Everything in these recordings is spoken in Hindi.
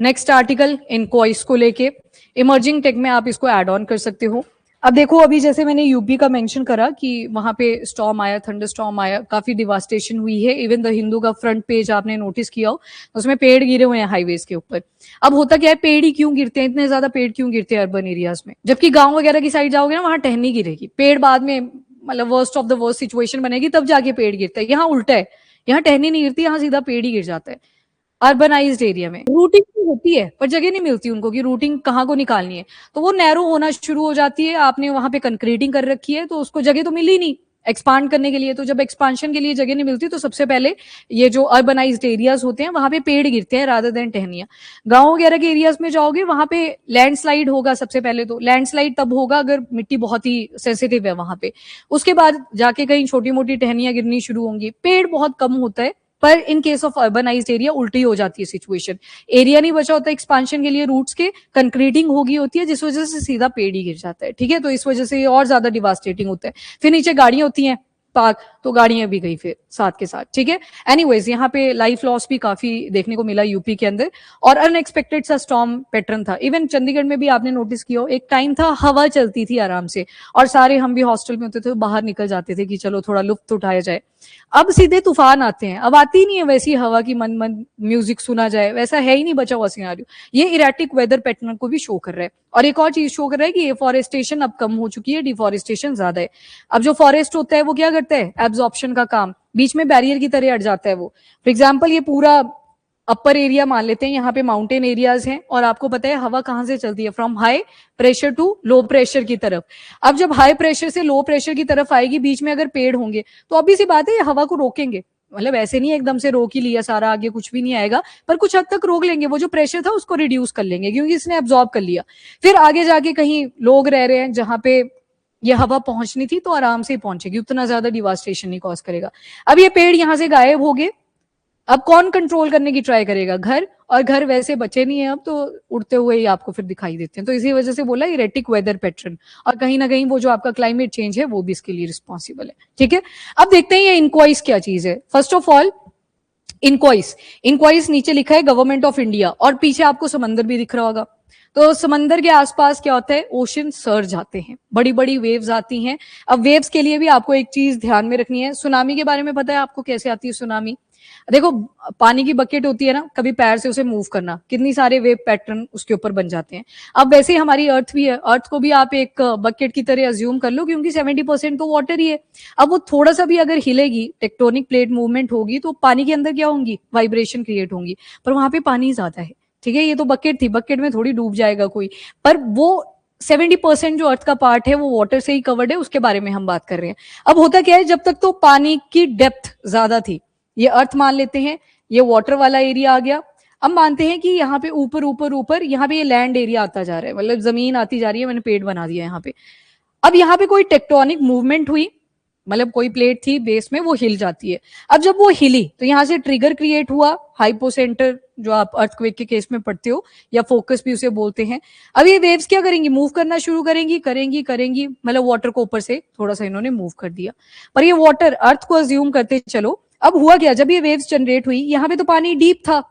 नेक्स्ट आर्टिकल इनक्वाइस को लेके, इमर्जिंग टेक में आप इसको ऐड ऑन कर सकते हो। अब देखो, अभी जैसे मैंने यूपी का मेंशन करा कि वहां पे स्टॉर्म आया, थंडर स्टॉर्म आया, काफी डिवास्टेशन हुई है। इवन द हिंदू का फ्रंट पेज आपने नोटिस किया हो, उसमें पेड़ गिरे हुए हैं हाईवेज के ऊपर। अब होता क्या है, पेड़ ही क्यों गिरते हैं, इतने ज्यादा पेड़ क्यों गिरते हैं अर्बन एरियाज में, जबकि गांव वगैरह की साइड जाओगे ना, वहां टहनी गिरेगी, पेड़ बाद में मतलब worst of the worst situation बनेगी तब जाके पेड़ गिरता है। यहाँ उल्टा है, यहाँ टहनी नहीं गिरती, यहाँ सीधा पेड़ ही गिर जाता है। अर्बनाइज्ड एरिया में रूटिंग होती है पर जगह नहीं मिलती उनको कि रूटिंग कहाँ को निकालनी है, तो वो नैरो होना शुरू हो जाती है। आपने वहां पे कंक्रीटिंग कर रखी है तो उसको जगह तो मिली नहीं एक्सपांड करने के लिए। तो जब एक्सपांशन के लिए जगह नहीं मिलती तो सबसे पहले ये जो अर्बनाइज्ड एरियाज होते हैं वहां पे पेड़ गिरते हैं रादर देन टहनियां। गांव वगैरह के एरियाज में जाओगे वहां पे लैंडस्लाइड होगा। सबसे पहले तो लैंडस्लाइड तब होगा अगर मिट्टी बहुत ही सेंसिटिव है वहां पे, उसके बाद जाके कहीं छोटी मोटी टहनियां गिरनी शुरू होंगी। पेड़ बहुत कम होता है, पर in case of urbanised area उल्टी हो जाती है सिचुएशन। एरिया नहीं बचा होता एक्सपांशन के लिए रूट्स के, कंक्रीटिंग होगी होती है जिस वजह से सीधा पेड़ ही गिर जाता है। ठीक है, तो इस वजह से ये और ज्यादा डिवास्टेटिंग होता है। फिर नीचे गाड़ियां होती हैं पार्क, तो गाड़ियां भी गई फिर साथ के साथ। ठीक है, एनीवेज यहाँ पे लाइफ लॉस भी काफी देखने को मिला यूपी के अंदर, और अनएक्सपेक्टेड सा स्टॉर्म पैटर्न था। इवन चंडीगढ़ में भी आपने नोटिस किया हो, एक टाइम था हवा चलती थी आराम से, और सारे हम भी हॉस्टल में होते थे, बाहर निकल जाते थे कि चलो थोड़ा लुत्फ उठाया जाए। अब सीधे तूफान आते हैं, अब आती नहीं है वैसी हवा की मन मन म्यूजिक सुना जाए, वैसा है ही नहीं बचा हुआ सिनारियो। ये इरेटिक वेदर पैटर्न को भी शो कर रहा है। और एक और चीज शो कर रहा है कि एफॉरेस्टेशन अब कम हो चुकी है, डिफॉरेस्टेशन ज्यादा है। अब जो फॉरेस्ट होता है वो क्या करता है, एब्जॉर्प्शन का काम, बीच में बैरियर की तरह अट जाता है वो। फॉर एग्जाम्पल ये पूरा अपर एरिया मान लेते हैं, यहाँ पे माउंटेन एरियाज हैं, और आपको पता है हवा कहाँ से चलती है, from high pressure to low pressure की तरफ। अब जब हाई प्रेशर से लो प्रेशर की तरफ आएगी, बीच में अगर पेड़ होंगे तो ऑब्वियस सी बात है हवा को रोकेंगे। मतलब ऐसे नहीं एकदम से रोक ही लिया सारा, आगे कुछ भी नहीं आएगा, पर कुछ हद तक रोक लेंगे, वो जो प्रेशर था उसको रिड्यूस कर लेंगे क्योंकि इसने एब्जॉर्ब कर लिया। फिर आगे जाके कहीं लोग रह रहे हैं जहां पे ये हवा पहुंचनी थी तो आराम से पहुंचेगी, उतना ज्यादा डिवास्टेशन नहीं कॉज करेगा। अब ये पेड़ यहां से गायब हो गए, अब कौन कंट्रोल करने की ट्राई करेगा, घर, और घर वैसे बचे नहीं है अब तो, उड़ते हुए ही आपको फिर दिखाई देते हैं। तो इसी वजह से बोला इरेटिक वेदर पैटर्न, और कहीं ना कहीं वो जो आपका क्लाइमेट चेंज है वो भी इसके लिए रिस्पॉन्सिबल है। ठीक है, अब देखते हैं ये इनक्वाइस क्या चीज है। फर्स्ट ऑफ ऑल इनक्वाइस, इनक्वाइस नीचे लिखा है गवर्नमेंट ऑफ इंडिया, और पीछे आपको समंदर भी दिख रहा होगा। तो समंदर के आसपास क्या होता है, ओशन सर्ज आते हैं, बड़ी बड़ी वेव्स आती हैं। अब वेव्स के लिए भी आपको एक चीज ध्यान में रखनी है, सुनामी के बारे में पता है आपको कैसे आती है सुनामी? देखो, पानी की बकेट होती है ना, कभी पैर से उसे मूव करना, कितनी सारे वेव पैटर्न उसके ऊपर बन जाते हैं। अब वैसे ही हमारी अर्थ भी है, अर्थ को भी आप एक बकेट की तरह अज्यूम कर लो क्योंकि 70% तो वाटर ही है। अब वो थोड़ा सा भी अगर हिलेगी, टेक्टोनिक प्लेट मूवमेंट होगी, तो पानी के अंदर क्या होंगी, वाइब्रेशन क्रिएट होंगी, पर वहां पे पानी ज्यादा है। ठीक है, ये तो बकेट थी, बकेट में थोड़ी डूब जाएगा कोई, पर वो 70% जो अर्थ का पार्ट है वो वाटर से ही कवर्ड है, उसके बारे में हम बात कर रहे हैं। अब होता क्या है, जब तक तो पानी की डेप्थ ज्यादा थी, ये अर्थ मान लेते हैं, ये वाटर वाला एरिया आ गया। अब मानते हैं कि यहाँ पे ऊपर ऊपर ऊपर यहाँ पे ये लैंड एरिया आता जा रहा है, मतलब जमीन आती जा रही है, मैंने पेड़ बना दिया यहाँ पे। अब यहाँ पे कोई टेक्टोनिक मूवमेंट हुई, मतलब कोई प्लेट थी बेस में, वो हिल जाती है। अब जब वो हिली तो यहाँ से ट्रिगर क्रिएट हुआ, हाइपोसेंटर, जो आप अर्थक्वेक के केस में पढ़ते हो, या फोकस भी उसे बोलते हैं। अब ये वेव्स क्या करेंगी, मूव करना शुरू करेंगी करेंगी करेंगी, मतलब वाटर को ऊपर से थोड़ा सा इन्होंने मूव कर दिया, पर ये वाटर अर्थ को अज्यूम करते चलो। अब हुआ क्या, जब ये वेव्स जनरेट हुई, यहाँ पे तो पानी डीप था,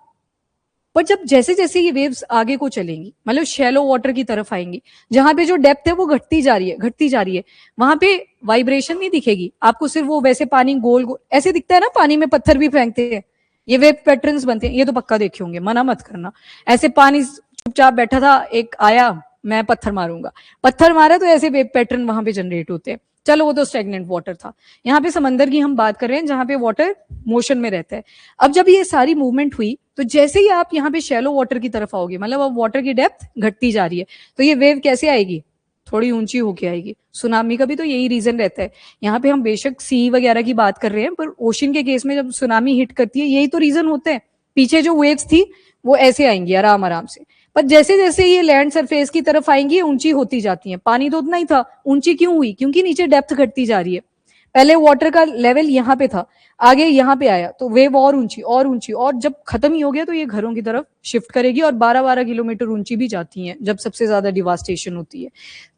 पर जब जैसे जैसे ये वेव्स आगे को चलेंगी, मतलब शैलो वाटर की तरफ आएंगी, जहां पे जो डेप्थ है वो घटती जा रही है घटती जा रही है, वहां पे वाइब्रेशन नहीं दिखेगी आपको, सिर्फ वो वैसे पानी गोल गोल ऐसे दिखता है ना, पानी में पत्थर भी फेंकते हैं, ये वेव पैटर्न्स बनते हैं, ये तो पक्का देखे होंगे, मना मत करना। ऐसे पानी चुपचाप बैठा था, एक आया, मैं पत्थर मारूंगा, पत्थर मारा तो ऐसे वेव पैटर्न वहां पे जनरेट होते हैं। चलो वो तो स्टेगनेंट वाटर था, यहाँ पे समंदर की हम बात कर रहे हैं जहां पे वाटर मोशन में रहता है। अब जब ये सारी मूवमेंट हुई तो जैसे ही आप यहाँ पे शैलो वाटर की तरफ आओगे, मतलब अब वाटर की डेप्थ घटती जा रही है, तो ये वेव कैसे आएगी, थोड़ी ऊंची होके आएगी। सुनामी का भी तो यही रीजन रहता है। यहाँ पे हम बेशक सी वगैरह की बात कर रहे हैं, पर ओशन के केस में जब सुनामी हिट करती है, यही तो रीजन होते हैं। पीछे जो वेव्स थी वो ऐसे आएंगी आराम आराम से, पर जैसे जैसे ये लैंड सरफेस की तरफ आएंगी ऊंची होती जाती है। पानी तो उतना ही था, ऊंची क्यों हुई, क्योंकि नीचे डेप्थ घटती जा रही है। पहले वाटर का लेवल यहाँ पे था, आगे यहाँ पे आया तो वेव और ऊंची और ऊंची, और जब खत्म ही हो गया तो ये घरों की तरफ शिफ्ट करेगी और 12-12 किलोमीटर ऊंची भी जाती हैं जब सबसे ज्यादा डिवास्टेशन होती है।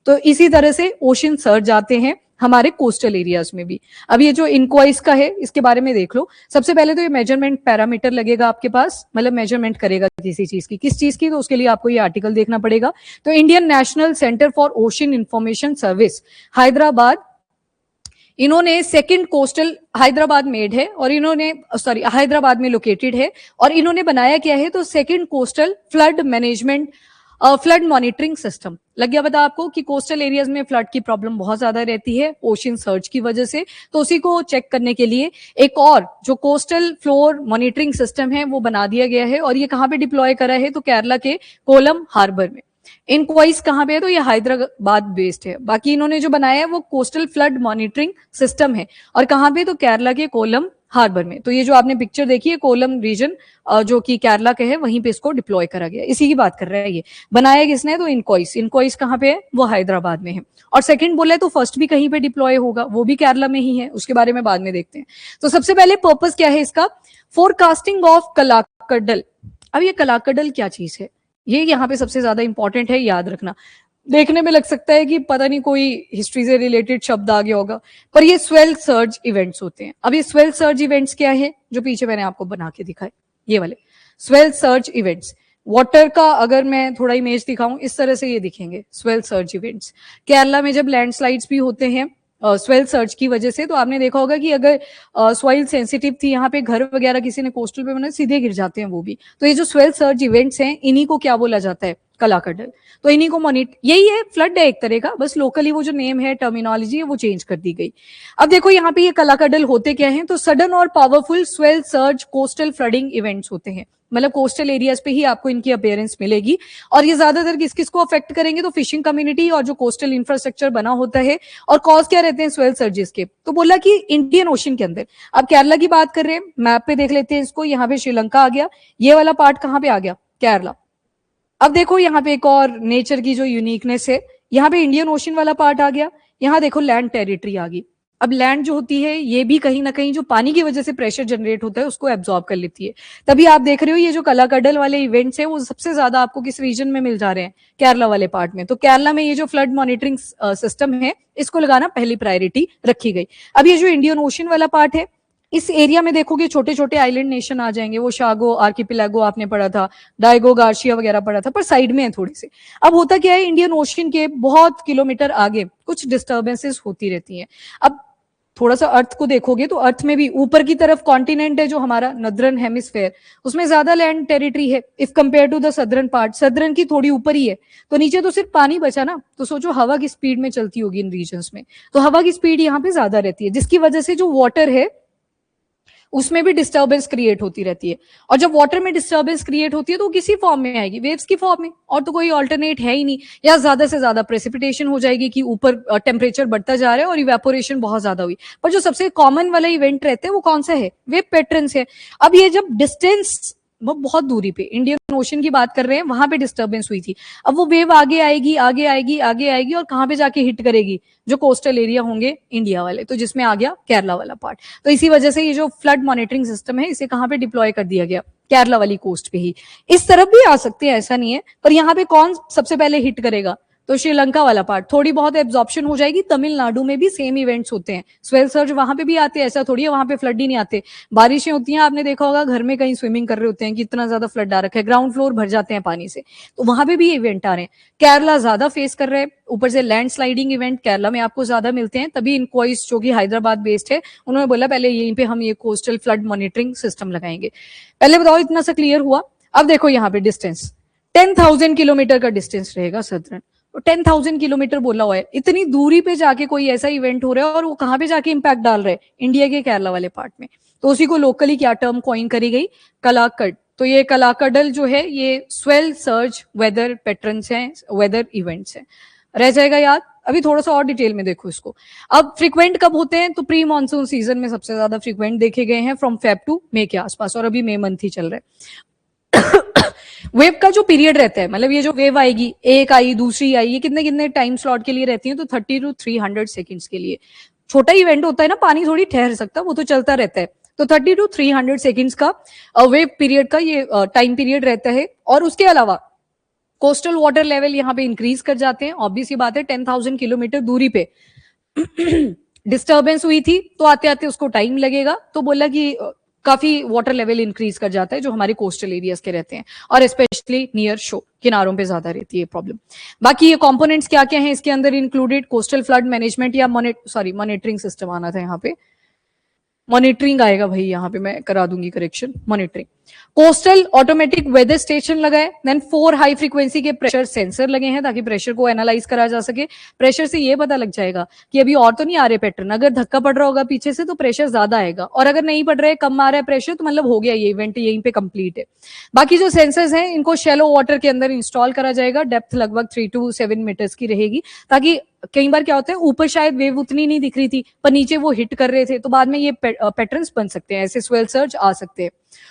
तो इसी तरह से ओशन सर्ज आते हैं हमारे कोस्टल एरियाज में भी। अब ये जो इनक्वाइस का है इसके बारे में देख लो। सबसे पहले तो ये मेजरमेंट पैरामीटर लगेगा आपके पास, मतलब मेजरमेंट करेगा किसी चीज की, किस चीज की, तो उसके लिए आपको ये आर्टिकल देखना पड़ेगा। तो Indian national centre for ocean information service Hyderabad, इन्होंने सेकंड कोस्टल, हैदराबाद मेड है और इन्होंने सॉरी हैदराबाद में लोकेटेड है, और इन्होंने बनाया क्या है तो second coastal flood management flood monitoring system. लग गया पता आपको कि कोस्टल एरियाज में फ्लड की प्रॉब्लम बहुत ज्यादा रहती है ओशन सर्ज की वजह से, तो उसी को चेक करने के लिए एक और जो कोस्टल फ्लोर मॉनिटरिंग सिस्टम है वो बना दिया गया है। और ये कहाँ पे डिप्लॉय करा है तो केरला के कोलम हार्बर में। इनक्वाइस कहाँ पे है तो ये हैदराबाद बेस्ड है। बाकी इन्होंने जो बनाया है वो कोस्टल फ्लड मॉनिटरिंग सिस्टम है, और कहाँ पे तो केरला के कोलम हार्बर में। तो ये जो आपने पिक्चर देखी है कोलम रीजन जो कि केरला के है, वहीं पे इसको डिप्लॉय करा गया, इसी की बात कर रहा है ये। बनाया किसने तो इनक्वाइस। इनक्वाइस कहाँ पे है वो हैदराबाद में है। और सेकंड बोला है तो फर्स्ट भी कहीं पे डिप्लॉय होगा, वो भी केरला में ही है, उसके बारे में बाद में देखते हैं। तो सबसे पहले पर्पस क्या है इसका, फोरकास्टिंग ऑफ कलाकडल। अब ये कलाकडल क्या चीज है, ये यहाँ पे सबसे ज्यादा इंपॉर्टेंट है, याद रखना। देखने में लग सकता है कि पता नहीं कोई हिस्ट्री से रिलेटेड शब्द आ गया होगा, पर ये स्वेल सर्ज इवेंट्स होते हैं। अब ये स्वेल सर्ज इवेंट्स क्या है, जो पीछे मैंने आपको बना के दिखाए ये वाले स्वेल सर्ज इवेंट्स। वाटर का अगर मैं थोड़ा इमेज दिखाऊं इस तरह से ये दिखेंगे स्वेल सर्ज इवेंट्स। केरला में जब लैंडस्लाइड्स भी होते हैं स्वेल सर्ज की वजह से, तो आपने देखा होगा कि अगर सॉइल सेंसिटिव थी, यहाँ पे घर वगैरह किसी ने कोस्टल पे बनाए, सीधे गिर जाते हैं वो भी। तो ये जो स्वेल सर्ज इवेंट्स हैं इन्हीं को क्या बोला जाता है, कलाकडल। तो इन्हीं को यही है, फ्लड है एक तरह का, बस लोकली वो जो नेम है टर्मिनोलॉजी है वो चेंज कर दी गई। अब देखो यहाँ पे ये कलाकडल होते क्या हैं, तो सडन और powerful swell surge coastal flooding events होते हैं। मतलब कोस्टल एरियाज पे ही आपको इनकी अपीयरेंस मिलेगी, और ये ज्यादातर किस किस को अफेक्ट करेंगे तो फिशिंग कम्युनिटी और जो कोस्टल इंफ्रास्ट्रक्चर बना होता है। और कॉज क्या रहते हैं स्वेल सर्जेस के, तो बोला कि इंडियन ओशन के अंदर। अब केरला की बात कर रहे हैं, मैप पे देख लेते हैं इसको, यहाँ पे श्रीलंका आ गया, ये वाला पार्ट कहाँ पे आ गया, केरला। अब देखो यहाँ पे एक और नेचर की जो यूनिकनेस है, यहाँ पे इंडियन ओशन वाला पार्ट आ गया, यहाँ देखो लैंड टेरिटरी आ गई। अब लैंड जो होती है ये भी कहीं ना कहीं जो पानी की वजह से प्रेशर जनरेट होता है उसको एब्जॉर्ब कर लेती है। तभी आप देख रहे हो ये जो कलाकडल वाले इवेंट्स है वो सबसे ज्यादा आपको किस रीजन में मिल जा रहे हैं, केरला वाले पार्ट में। तो केरला में ये जो फ्लड मॉनिटरिंग सिस्टम है इसको लगाना पहली प्रायोरिटी रखी गई। अब ये जो इंडियन ओशन वाला पार्ट है, इस एरिया में देखोगे छोटे छोटे आइलैंड नेशन आ जाएंगे, वो शागो आर्किपिलागो आपने पढ़ा था, डायगो गार्शिया वगैरह पढ़ा था, पर साइड में है थोड़ी से। अब होता क्या है, इंडियन ओशन के बहुत किलोमीटर आगे कुछ डिस्टर्बेंसेस होती रहती हैं। अब थोड़ा सा अर्थ को देखोगे तो अर्थ में भी ऊपर की तरफ कॉन्टिनेंट है जो हमारा नदरन हेमिस्फेयर, उसमें ज्यादा लैंड टेरिटरी है if compare to the southern part. Southern की थोड़ी ऊपर ही है, तो नीचे तो सिर्फ पानी बचा ना, तो सोचो हवा की स्पीड में चलती होगी इन रीजन्स में, तो हवा की स्पीड यहाँ पे ज्यादा रहती है, जिसकी वजह से जो वाटर है उसमें भी डिस्टर्बेंस क्रिएट होती रहती है। और जब वाटर में डिस्टर्बेंस क्रिएट होती है तो किसी फॉर्म में आएगी, वेव्स की फॉर्म में, और तो कोई ऑल्टरनेट है ही नहीं। या ज्यादा से ज्यादा प्रेसिपिटेशन हो जाएगी कि ऊपर टेम्परेचर बढ़ता जा रहा है और इवेपोरेशन बहुत ज्यादा हुई। पर जो सबसे कॉमन वाला इवेंट रहता है वो कौन सा है, वेव पैटर्न्स है। अब ये जब डिस्टेंस वो बहुत दूरी पे इंडियन ओशन की बात कर रहे हैं, वहां पे डिस्टर्बेंस हुई थी, अब वो वेव आगे आएगी आगे आएगी आगे आएगी, और कहां पे जाके हिट करेगी, जो कोस्टल एरिया होंगे इंडिया वाले, तो जिसमें आ गया केरला वाला पार्ट। तो इसी वजह से ये जो फ्लड मॉनिटरिंग सिस्टम है इसे कहां पे डिप्लॉय कर दिया गया, केरला वाली कोस्ट पे ही। इस तरफ भी आ सकते हैं, ऐसा नहीं है, पर यहाँ पे कौन सबसे पहले हिट करेगा तो श्रीलंका वाला पार्ट। थोड़ी बहुत एब्जॉर्प्शन हो जाएगी, तमिलनाडु में भी सेम इवेंट्स होते हैं, स्वेल सर्ज वहां पे भी आते हैं, ऐसा थोड़ी है वहां पे फ्लड ही नहीं आते। बारिशें होती हैं, आपने देखा होगा घर में कहीं स्विमिंग कर रहे होते हैं कि इतना ज्यादा फ्लड आ रखा है, ग्राउंड फ्लोर भर जाते हैं पानी से, तो वहां पे भी इवेंट आ रहे हैं। केरला ज्यादा फेस कर रहे हैं, ऊपर से लैंड स्लाइडिंग इवेंट केरला में आपको ज्यादा मिलते हैं, तभी इनक्वाइस जो कि हैदराबाद बेस्ड है उन्होंने बोला पहले यहीं पे हम ये कोस्टल फ्लड मॉनिटरिंग सिस्टम लगाएंगे। पहले बताओ इतना सा क्लियर हुआ। अब देखो यहाँ पे डिस्टेंस 10,000 किलोमीटर का डिस्टेंस रहेगा सदर्न, 10,000 किलोमीटर बोला हुआ है, इतनी दूरी पे जाके कोई ऐसा इवेंट हो रहा है, और वो कहां पे जाके इंपैक्ट डाल रहा है, इंडिया के केरला वाले पार्ट में। तो उसी को लोकली क्या टर्म कॉइन करी गई, कलाकड। तो ये कलाकडल जो है ये स्वेल सर्ज वेदर पैटर्न्स हैं, वेदर इवेंट्स हैं, रह जाएगा याद। अभी थोड़ा सा और डिटेल में देखो इसको। अब फ्रीक्वेंट कब होते हैं तो प्री मानसून सीजन में सबसे ज्यादा फ्रीक्वेंट देखे गए हैं, फ्रॉम फेब टू मई के आसपास, और अभी मई मंथ ही चल रहा है। वेव का जो पीरियड रहता है, मतलब ये जो वेव आएगी, एक आई दूसरी आई, ये कितने कितने टाइम स्लॉट के लिए रहती है तो 30 to 300 सेकेंड्स के लिए। छोटा इवेंट होता है ना, पानी थोड़ी ठहर सकता, वो तो चलता रहता है। तो 30 to 300 सेकेंड्स का वेव पीरियड का ये टाइम पीरियड रहता है। और उसके अलावा कोस्टल वाटर लेवल यहाँ पे इंक्रीज कर जाते हैं। ऑब्वियस बात है, 10,000 किलोमीटर दूरी पे डिस्टर्बेंस हुई थी तो आते आते उसको टाइम लगेगा। तो बोला कि काफी वाटर लेवल इंक्रीज कर जाता है जो हमारे कोस्टल एरियाज के रहते हैं, और स्पेशली नियर शो, किनारों पे ज्यादा रहती है प्रॉब्लम। बाकी ये कंपोनेंट्स क्या क्या हैं इसके अंदर इंक्लूडेड, कोस्टल फ्लड मैनेजमेंट या मॉनिटरिंग सिस्टम आना था यहाँ पे, मॉनिटरिंग आएगा भाई, यहाँ पे मैं करा दूंगी correction, monitoring. Coastal automatic weather station लगा है। देन 4 हाई फ्रीक्वेंसी के प्रेशर सेंसर लगे हैं ताकि प्रेशर को एनालाइज करा जा सके। प्रेशर से ये पता लग जाएगा कि अभी और तो नहीं आ रहे पैटर्न, अगर धक्का पड़ रहा होगा पीछे से तो प्रेशर ज्यादा आएगा, और अगर नहीं पड़ रहा है, कम आ रहा है प्रेशर, तो मतलब हो गया ये इवेंट यहीं पे कंप्लीट है। बाकी जो सेंसर्स हैं इनको शैलो वाटर के अंदर इंस्टॉल करा जाएगा। डेप्थ लगभग 3 to 7 मीटर्स की रहेगी, ताकि कई बार क्या होता है, ऊपर शायद वेव उतनी नहीं दिख रही थी पर नीचे वो हिट कर रहे थे, तो बाद में ये पैटर्न्स बन सकते हैं, ऐसे स्वेल सर्ज आ सकते हैं।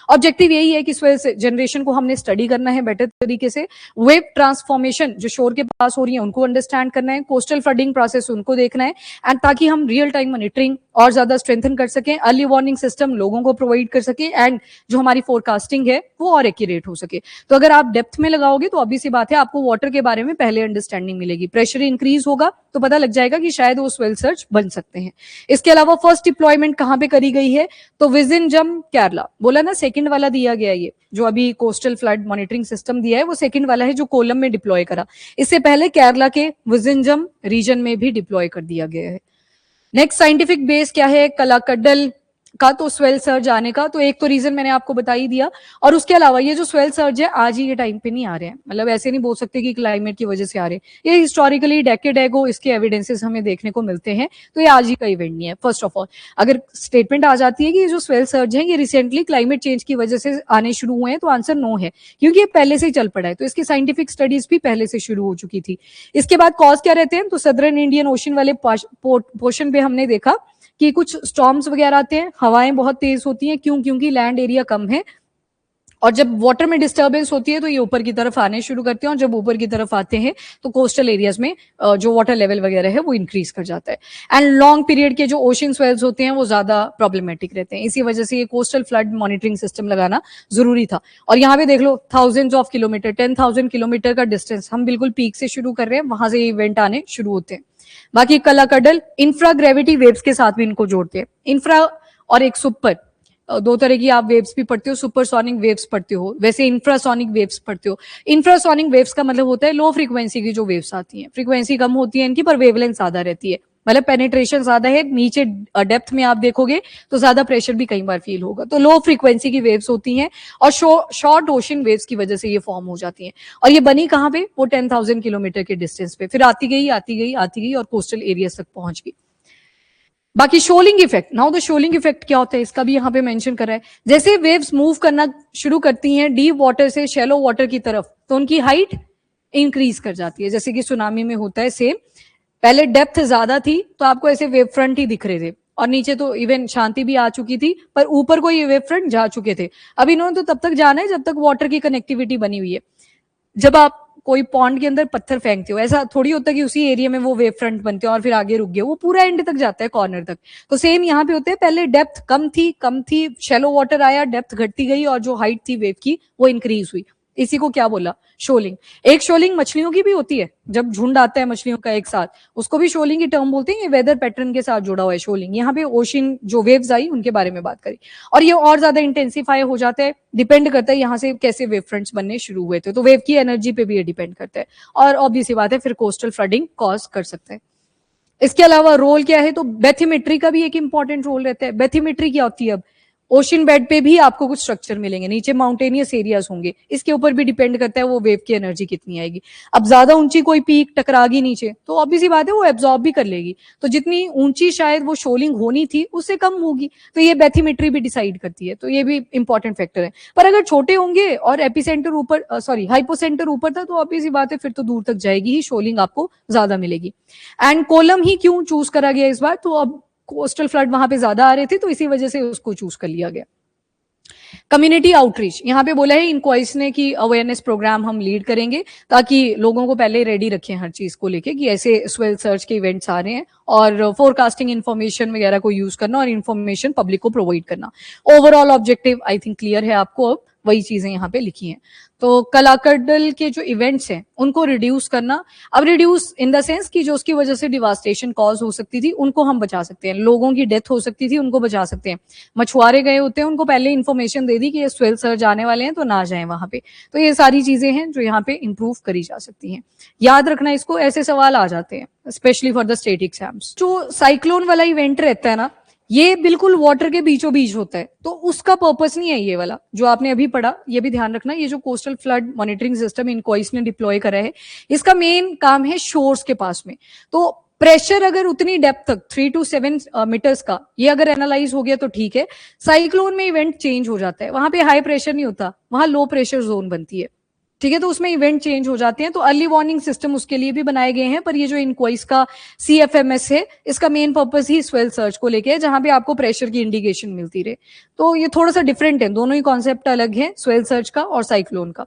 ऑब्जेक्टिव यही है कि स्वेल जनरेशन को हमने स्टडी करना है बेटर तरीके से। वेव ट्रांसफॉर्मेशन जो शोर के पास हो रही है उनको अंडरस्टैंड करना है, कोस्टल फ्लडिंग प्रोसेस उनको देखना है, एंड ताकि हम रियल टाइम मॉनिटरिंग और ज्यादा स्ट्रेंथन कर सकें, अर्ली वार्निंग सिस्टम लोगों को प्रोवाइड कर सके, एंड जो हमारी फोरकास्टिंग है वो और एक्यूरेट हो सके। तो अगर आप डेप्थ में लगाओगे तो ऑब्वियस सी बात है आपको वाटर के बारे में पहले अंडरस्टैंडिंग मिलेगी, प्रेशर इंक्रीज होगा तो पता लग जाएगा कि शायद वो स्वेल सर्ज बन सकते हैं। इसके अलावा फर्स्ट डिप्लॉयमेंट कहां पे करी गई है, तो विजिंजम केरला, बोला ना सेकंड वाला दिया गया, ये जो अभी कोस्टल फ्लड मॉनिटरिंग सिस्टम दिया है वो सेकंड वाला है जो कोलम में डिप्लॉय करा। इससे पहले केरला के विजिंजम रीजन में भी डिप्लॉय कर दिया गया है। नेक्स्ट साइंटिफिक बेस क्या है कलाकडल का, तो स्वेल सर्ज आने का, तो एक तो रीजन मैंने आपको बता ही दिया। और उसके अलावा ये जो स्वेल सर्ज है आज ही ये टाइम पे नहीं आ रहे हैं, मतलब ऐसे नहीं बोल सकते कि क्लाइमेट की वजह से आ रहे हैं, ये हिस्टोरिकली डेकेड एगो इसके एविडेंसेस हमें देखने को मिलते हैं, तो ये आज ही का इवेंट नहीं है। फर्स्ट ऑफ ऑल अगर स्टेटमेंट आ जाती है कि ये जो स्वेल सर्ज है ये रिसेंटली क्लाइमेट चेंज की वजह से आने शुरू हुए हैं, तो आंसर नो है, क्योंकि ये पहले से ही चल पड़ा है, तो इसकी साइंटिफिक स्टडीज भी पहले से शुरू हो चुकी थी। इसके बाद कॉज क्या रहते हैं, तो सदर्न इंडियन ओशन वाले पोर्शन पे हमने देखा कि कुछ स्टॉर्म्स वगैरह आते हैं, हवाएं बहुत तेज होती हैं, क्यों, क्योंकि लैंड एरिया कम है, और जब वाटर में डिस्टर्बेंस होती है तो ये ऊपर की तरफ आने शुरू करते हैं, और जब ऊपर की तरफ आते हैं तो कोस्टल एरियाज में जो वाटर लेवल वगैरह है वो इंक्रीज कर जाता है। एंड लॉन्ग पीरियड के जो ओशन स्वेल्स होते हैं वो ज्यादा प्रॉब्लमेटिक रहते हैं, इसी वजह से ये कोस्टल फ्लड मॉनिटरिंग सिस्टम लगाना जरूरी था। और यहाँ पे देख लो थाउजेंड्स ऑफ किलोमीटर, 10,000 किलोमीटर का डिस्टेंस, हम बिल्कुल पीक से शुरू कर रहे हैं, वहां से ये इवेंट आने शुरू होते हैं। बाकी कलाकडल इंफ्रा ग्रेविटी वेव्स के साथ भी इनको जोड़ते हैं, इंफ्रा और एक सुपर, दो तरह की आप वेव्स भी पढ़ते हो, सुपरसोनिक वेव्स पढ़ते हो, वैसे इंफ्रासोनिक वेव्स पढ़ते हो। इंफ्रासोनिक वेव्स का मतलब होता है लो फ्रीक्वेंसी की जो वेव्स आती हैं, फ्रीक्वेंसी कम होती है इनकी पर वेवलेंथ ज्यादा रहती है, मतलब पेनिट्रेशन ज्यादा है, नीचे डेप्थ में आप देखोगे तो ज्यादा प्रेशर भी कई बार फील होगा, तो लो फ्रीक्वेंसी की वेव्स होती हैं, और शॉर्ट ओशन वेव्स की वजह से ये फॉर्म हो जाती हैं। और ये बनी कहाँ पे, वो 10,000 किलोमीटर के डिस्टेंस पे, फिर आती गई आती गई आती गई और कोस्टल एरियाज तक पहुंच गई। बाकी शोलिंग इफेक्ट, नाउ द शोलिंग इफेक्ट क्या होता है इसका भी यहाँ पे मेंशन करा है। जैसे वेव्स मूव करना शुरू करती हैं डीप वाटर से शैलो वाटर की तरफ, तो उनकी हाइट इंक्रीज कर जाती है, जैसे कि सुनामी में होता है सेम। पहले डेप्थ ज्यादा थी तो आपको ऐसे वेव फ्रंट ही दिख रहे थे, और नीचे तो इवन शांति भी आ चुकी थी, पर ऊपर को ये वेव फ्रंट जा चुके थे। अब इन्होंने तो तब तक जाना है जब तक वाटर की कनेक्टिविटी बनी हुई है। जब आप कोई पॉन्ड के अंदर पत्थर फेंकते हो, ऐसा थोड़ी होता है कि उसी एरिया में वो वेव फ्रंट बनते हैं और फिर आगे रुक गए, वो पूरा एंड तक जाता है, कॉर्नर तक। तो सेम यहाँ पे होते हैं, पहले डेप्थ कम थी, शैलो वाटर आया, डेप्थ घटती गई, और जो हाइट थी वेव की वो इंक्रीज हुई। इसी को क्या बोला, शोलिंग। एक शोलिंग मछलियों की भी होती है, जब झुंड आता है मछलियों का एक साथ, उसको भी शोलिंग की टर्म बोलते हैं। ये वेदर पैटर्न के साथ जुड़ा हुआ है शोलिंग। यहाँ पे ओशन जो वेव्स आई उनके बारे में बात करी, और ये और ज्यादा इंटेंसिफाई हो जाता है, डिपेंड करता है यहाँ से कैसे वेव फ्रंट्स बनने शुरू हुए थे, तो वेव की एनर्जी पे भी ये डिपेंड करता है, और ऑब्वियस बात है फिर कोस्टल फ्लडिंग कॉज कर सकते हैं। इसके अलावा रोल क्या है, तो बेथिमेट्री का भी एक इंपॉर्टेंट रोल रहता है। बेथिमेट्री क्या होती है, अब ओशन बेड पे भी आपको कुछ स्ट्रक्चर मिलेंगे, नीचे माउंटेनियस एरियाज होंगे, इसके ऊपर भी डिपेंड करता है वो वेव की एनर्जी कितनी आएगी। अब ज्यादा ऊंची कोई पीक टकरा गई नीचे तो ऑब्वियसली बात है वो एब्जॉर्ब भी कर लेगी, तो जितनी ऊंची शायद वो शोलिंग होनी थी उससे कम होगी, तो ये बेथिमेट्री भी डिसाइड करती है, तो ये भी इंपॉर्टेंट फैक्टर है। पर अगर छोटे होंगे और एपिसेंटर ऊपर हाइपोसेंटर ऊपर था, तो ऑब्वियसली बात है फिर तो दूर तक जाएगी ही, शोलिंग आपको ज्यादा मिलेगी। एंड कोलम ही क्यों चूज करा गया इस बार, तो अब कोस्टल फ्लड वहां पे ज्यादा आ रहे थे, तो इसी वजह से उसको चूज कर लिया गया। कम्युनिटी आउटरीच, यहाँ पे बोला है इनक्वाइस ने कि अवेयरनेस प्रोग्राम हम लीड करेंगे, ताकि लोगों को पहले रेडी रखें हर चीज को लेके कि ऐसे स्वेल सर्च के इवेंट्स आ रहे हैं और फोरकास्टिंग इन्फॉर्मेशन वगैरह को यूज करना और इन्फॉर्मेशन पब्लिक को प्रोवाइड करना। Overall objective I think clear है आपको, अब वही चीजें यहाँ पे लिखी हैं। तो कलाकडल के जो इवेंट्स हैं उनको रिड्यूस करना, अब रिड्यूस इन द सेंस कि जो उसकी वजह से डिवास्टेशन कॉज हो सकती थी उनको हम बचा सकते हैं, लोगों की डेथ हो सकती थी उनको बचा सकते हैं, मछुआरे गए होते हैं उनको पहले इन्फॉर्मेशन दे दी कि ये स्वेल सर्ज आने वाले हैं तो ना जाएं वहां पे। तो ये सारी चीजें हैं जो यहाँ पे इंप्रूव करी जा सकती हैं। याद रखना इसको, ऐसे सवाल आ जाते हैं specially for the state exams. जो साइक्लोन वाला इवेंट रहता है ना, ये बिल्कुल वाटर के बीचों बीच होता है, तो उसका पर्पस नहीं है ये वाला जो आपने अभी पढ़ा। ये भी ध्यान रखना, ये जो कोस्टल फ्लड मॉनिटरिंग सिस्टम इनक्वाइस ने डिप्लॉय करा है, इसका मेन काम है शोर्स के पास में। तो प्रेशर अगर उतनी डेप्थ तक 3 to 7 मीटर्स का ये अगर एनालाइज हो गया तो ठीक है। साइक्लोन में इवेंट चेंज हो जाता है, वहां पे हाई प्रेशर नहीं होता, वहां लो प्रेशर जोन बनती है, ठीक है। तो उसमें इवेंट चेंज हो जाते हैं, तो अर्ली वार्निंग सिस्टम उसके लिए भी बनाए गए हैं। पर ये जो इनक्वाइस का CFMS है, इसका मेन पर्पस ही स्वेल सर्च को लेके है, जहां पे आपको प्रेशर की इंडिकेशन मिलती रहे। तो ये थोड़ा सा डिफरेंट है, दोनों ही कॉन्सेप्ट अलग है, स्वेल सर्च का और साइक्लोन का।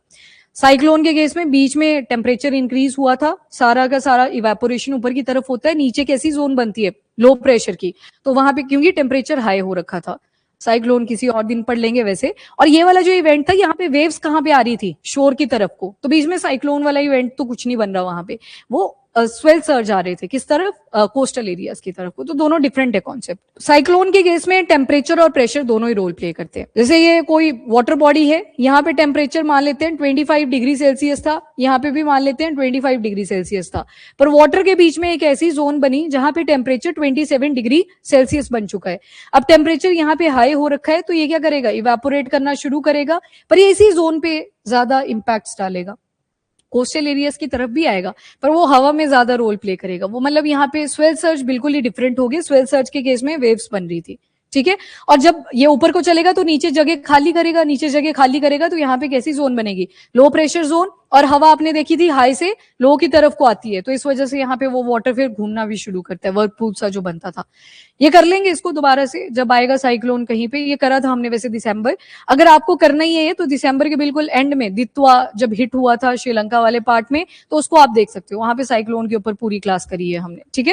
साइक्लोन के केस में बीच में टेम्परेचर इंक्रीज हुआ था, सारा का सारा इवेपोरेशन ऊपर की तरफ होता है, नीचे कैसी जोन बनती है लो प्रेशर की, तो वहां पे क्योंकि टेम्परेचर हाई हो रखा था। साइक्लोन किसी और दिन पढ़ लेंगे वैसे। और ये वाला जो इवेंट था, यहाँ पे वेव्स कहाँ पे आ रही थी, शोर की तरफ को, तो बीच में साइक्लोन वाला इवेंट तो कुछ नहीं बन रहा वहां पे, वो स्वेल सर्ज आ रहे थे किस तरफ, कोस्टल एरियाज की तरफ को। तो दोनों डिफरेंट है कॉन्सेप्ट। साइक्लोन के केस में टेम्परेचर और प्रेशर दोनों ही रोल प्ले करते हैं। जैसे ये कोई वाटर बॉडी है, यहाँ पे टेम्परेचर मान लेते हैं 25 डिग्री सेल्सियस था, यहाँ पे भी मान लेते हैं 25 डिग्री सेल्सियस था, पर वाटर के बीच में एक ऐसी जोन बनी जहां पे टेम्परेचर 27 डिग्री सेल्सियस बन चुका है। अब टेम्परेचर यहाँ पे हाई हो रखा है, तो ये क्या करेगा, इवेपोरेट करना शुरू करेगा, पर ये इसी जोन पे ज्यादा इंपैक्ट्स डालेगा। कोस्टल एरियाज की तरफ भी आएगा, पर वो हवा में ज्यादा रोल प्ले करेगा। वो मतलब यहाँ पे स्वेल सर्च बिल्कुल ही डिफरेंट हो गया। स्वेल सर्च के केस में वेव्स बन रही थी, ठीक है। और जब ये ऊपर को चलेगा तो नीचे जगह खाली करेगा, नीचे जगह खाली करेगा, तो यहाँ पे कैसी जोन बनेगी, लो प्रेशर जोन। और हवा आपने देखी थी हाई से लो की तरफ को आती है, तो इस वजह से यहाँ पे वो वाटर फिर घूमना भी शुरू करता है, वर्कपूल सा जो बनता था। ये कर लेंगे इसको दोबारा से जब आएगा साइक्लोन कहीं पे। ये करा था हमने वैसे दिसंबर, अगर आपको करना ही है तो दिसंबर के बिल्कुल एंड में दित्वा जब हिट हुआ था श्रीलंका वाले पार्ट में, तो उसको आप देख सकते हो, वहां पे साइक्लोन के ऊपर पूरी क्लास करी है हमने, ठीक है।